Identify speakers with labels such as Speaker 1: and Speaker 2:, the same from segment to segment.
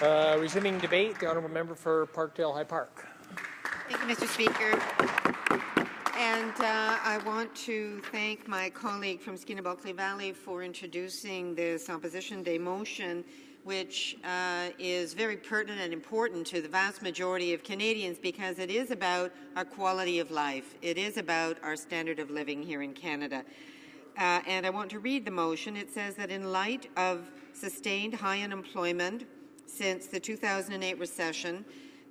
Speaker 1: Resuming debate, the honourable member for Parkdale-High Park.
Speaker 2: Thank you, Mr. Speaker. And I want to thank my colleague from Skinnamalloy Valley for introducing this Opposition Day motion, which is very pertinent and important to the vast majority of Canadians because it is about our quality of life. It is about our standard of living here in Canada. And I want to read the motion. It says that in light of sustained high unemployment since the 2008 recession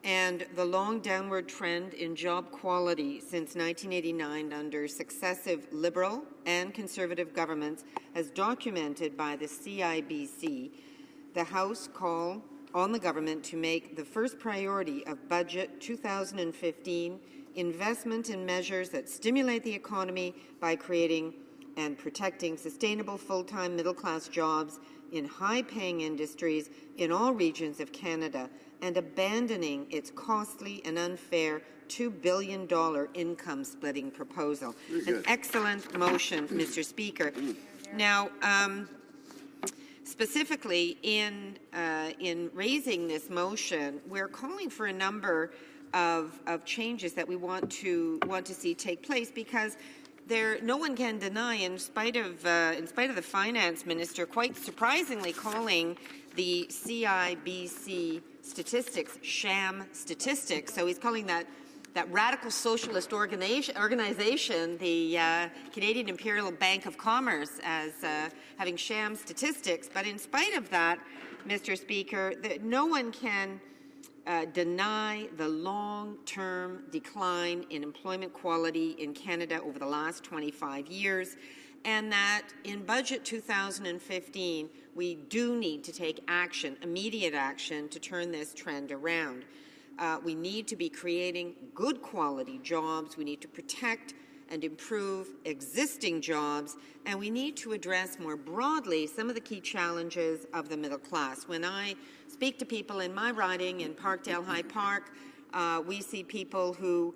Speaker 2: and the long downward trend in job quality since 1989 under successive Liberal and Conservative governments, as documented by the CIBC, the House call on the government to make the first priority of Budget 2015 investment in measures that stimulate the economy by creating and protecting sustainable full-time middle-class jobs in high-paying industries in all regions of Canada and abandoning its costly and unfair $2 billion income-splitting proposal. An excellent motion, Mr. Speaker. Now, specifically in raising this motion, we're calling for a number of changes that we want to see take place because no one can deny, in spite of the finance minister quite surprisingly calling the CIBC statistics sham statistics. So he's calling that radical socialist organization, the Canadian Imperial Bank of Commerce, as having sham statistics. But in spite of that, Mr. Speaker, no one can deny the long-term decline in employment quality in Canada over the last 25 years, and that in Budget 2015, we do need to take action, immediate action, to turn this trend around. We need to be creating good quality jobs. We need to protect and improve existing jobs, and we need to address more broadly some of the key challenges of the middle class. When I speak to people in my riding in Parkdale-High Park, we see people who,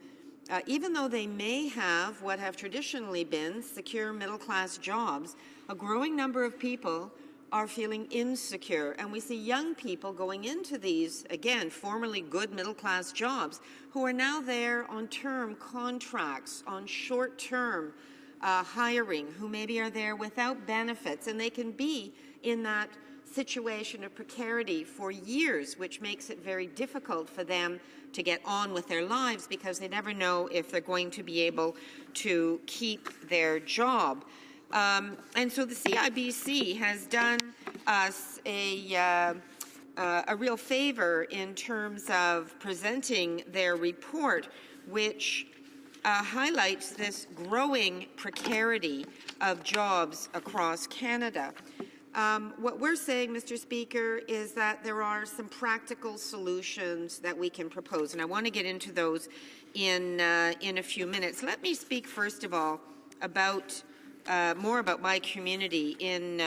Speaker 2: even though they may have what have traditionally been secure middle-class jobs, a growing number of people are feeling insecure. And we see young people going into these, again, formerly good middle-class jobs, who are now there on term contracts, on short-term hiring, who maybe are there without benefits, and they can be in that situation of precarity for years, which makes it very difficult for them to get on with their lives because they never know if they're going to be able to keep their job. And so the CIBC has done us a real favor in terms of presenting their report, which highlights this growing precarity of jobs across Canada. What we're saying, Mr. Speaker, is that there are some practical solutions that we can propose, and I want to get into those in a few minutes. Let me speak first of all about more about my community in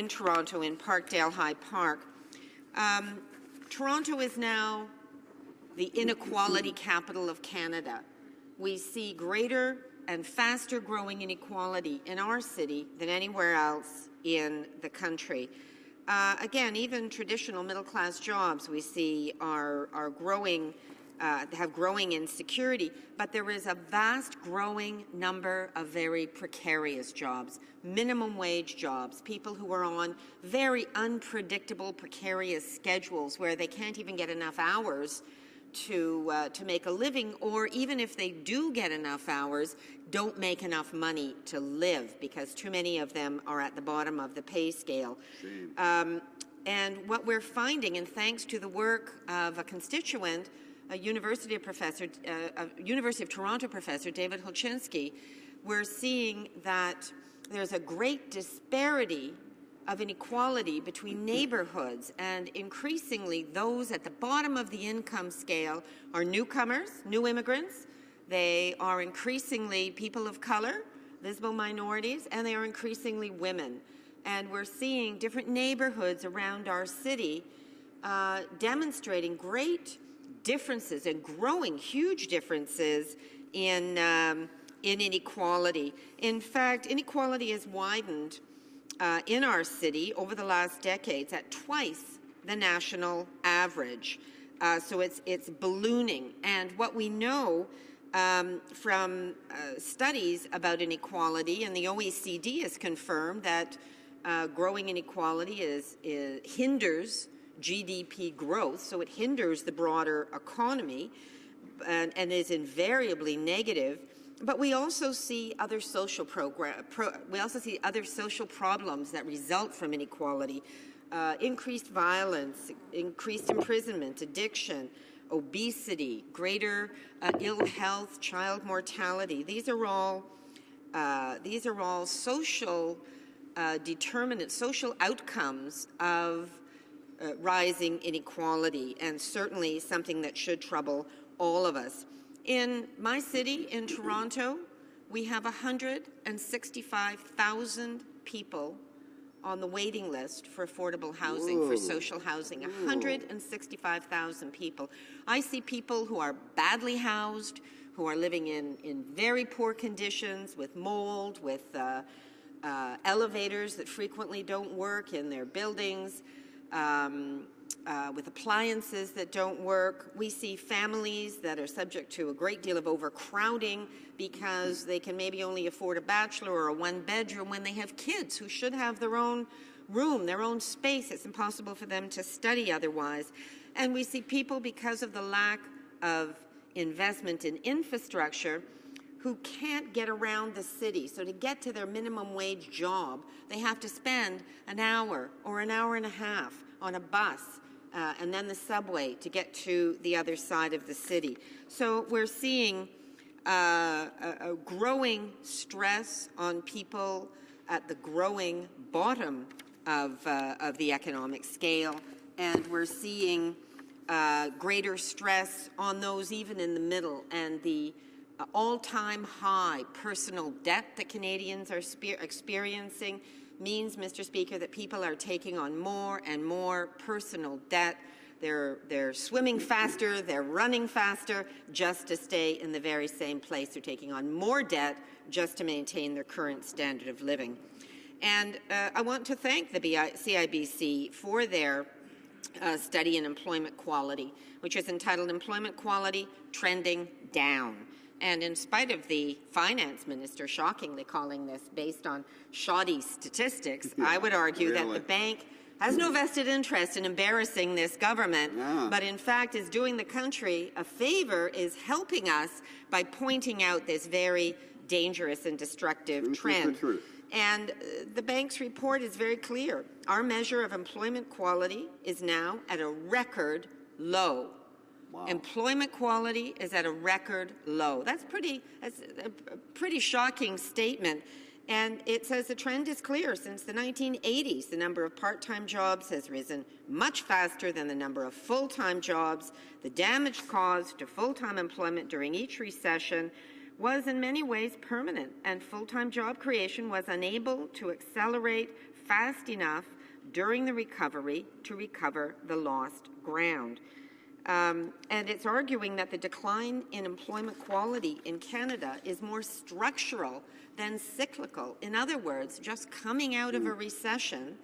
Speaker 2: Toronto, in Parkdale-High Park. Toronto is now the inequality capital of Canada. We see greater and faster growing inequality in our city than anywhere else in the country. Again, even traditional middle-class jobs we see are growing, have growing insecurity, but there is a vast growing number of very precarious jobs, minimum wage jobs, people who are on very unpredictable, precarious schedules where they can't even get enough hours to make a living, or even if they do get enough hours, don't make enough money to live because too many of them are at the bottom of the pay scale. And what we're finding, and thanks to the work of a constituent, a University of Toronto professor, David Holchinski, we're seeing that there's a great disparity of inequality between neighborhoods, and increasingly those at the bottom of the income scale are newcomers, new immigrants. They are increasingly people of color, visible minorities, and they are increasingly women. And we're seeing different neighborhoods around our city demonstrating great differences and growing huge differences in inequality. In fact, inequality has widened in our city over the last decades at twice the national average. So it's ballooning. And what we know from studies about inequality, and the OECD has confirmed that growing inequality hinders GDP growth, so it hinders the broader economy and is invariably negative. But we also see other social other social problems that result from inequality: increased violence, increased imprisonment, addiction, obesity, greater ill health, child mortality. These are all social determinants, social outcomes of rising inequality, and certainly something that should trouble all of us. In my city, in Toronto, we have 165,000 people on the waiting list for affordable housing, for social housing. 165,000 people. I see people who are badly housed, who are living in very poor conditions, with mold, with elevators that frequently don't work in their buildings, with appliances that don't work. We see families that are subject to a great deal of overcrowding because they can maybe only afford a bachelor or a one-bedroom when they have kids who should have their own room, their own space. It's impossible for them to study otherwise. And we see people, because of the lack of investment in infrastructure, who can't get around the city. So to get to their minimum wage job, they have to spend an hour or an hour and a half on a bus and then the subway to get to the other side of the city. So we're seeing a growing stress on people at the growing bottom of the economic scale, and we're seeing greater stress on those even in the middle, and the all-time high personal debt that Canadians are experiencing means, Mr. Speaker, that people are taking on more and more personal debt. They're swimming faster, they're running faster just to stay in the very same place. They're taking on more debt just to maintain their current standard of living. And I want to thank the CIBC for their study in employment quality, which is entitled Employment Quality Trending Down. And in spite of the finance minister shockingly calling this based on shoddy statistics, I would argue that the bank has no vested interest in embarrassing this government, but in fact is doing the country a favor, is helping us by pointing out this very dangerous and destructive trend. And the bank's report is very clear. Our measure of employment quality is now at a record low. Wow. Employment quality is at a record low. That's a pretty shocking statement. And it says the trend is clear. Since the 1980s, the number of part-time jobs has risen much faster than the number of full-time jobs. The damage caused to full-time employment during each recession was in many ways permanent, and full-time job creation was unable to accelerate fast enough during the recovery to recover the lost ground. And it's arguing that the decline in employment quality in Canada is more structural than cyclical. In other words, just coming out of a recession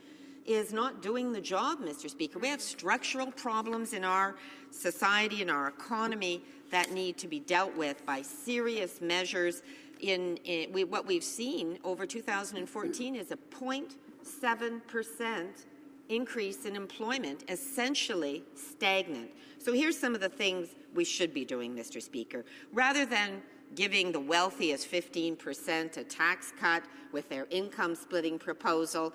Speaker 2: is not doing the job, Mr. Speaker. We have structural problems in our society and our economy that need to be dealt with by serious measures. What we've seen over 2014 is a 0.7% increase in employment, essentially stagnant. So here's some of the things we should be doing, Mr. Speaker. Rather than giving the wealthiest 15% a tax cut with their income splitting proposal,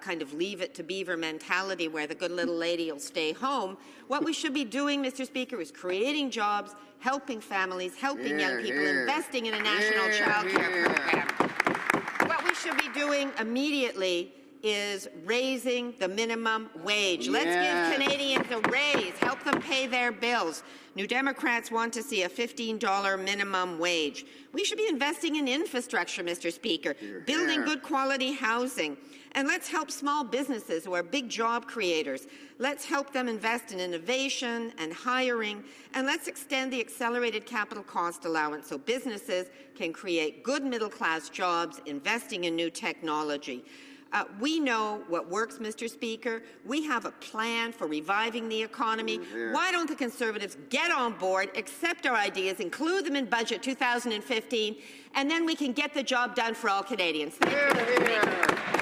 Speaker 2: kind of leave it to beaver mentality where the good little lady will stay home, what we should be doing, Mr. Speaker, is creating jobs, helping families, helping young people, investing in a national child care program. What we should be doing immediately is raising the minimum wage. Let's give Canadians a raise, help them pay their bills. New Democrats want to see a $15 minimum wage. We should be investing in infrastructure, Mr. Speaker, building good quality housing. And let's help small businesses who are big job creators. Let's help them invest in innovation and hiring. And let's extend the accelerated capital cost allowance so businesses can create good middle-class jobs investing in new technology. We know what works, Mr. Speaker. We have a plan for reviving the economy. Why don't the Conservatives get on board, accept our ideas, include them in Budget 2015, and then we can get the job done for all Canadians. Thank you.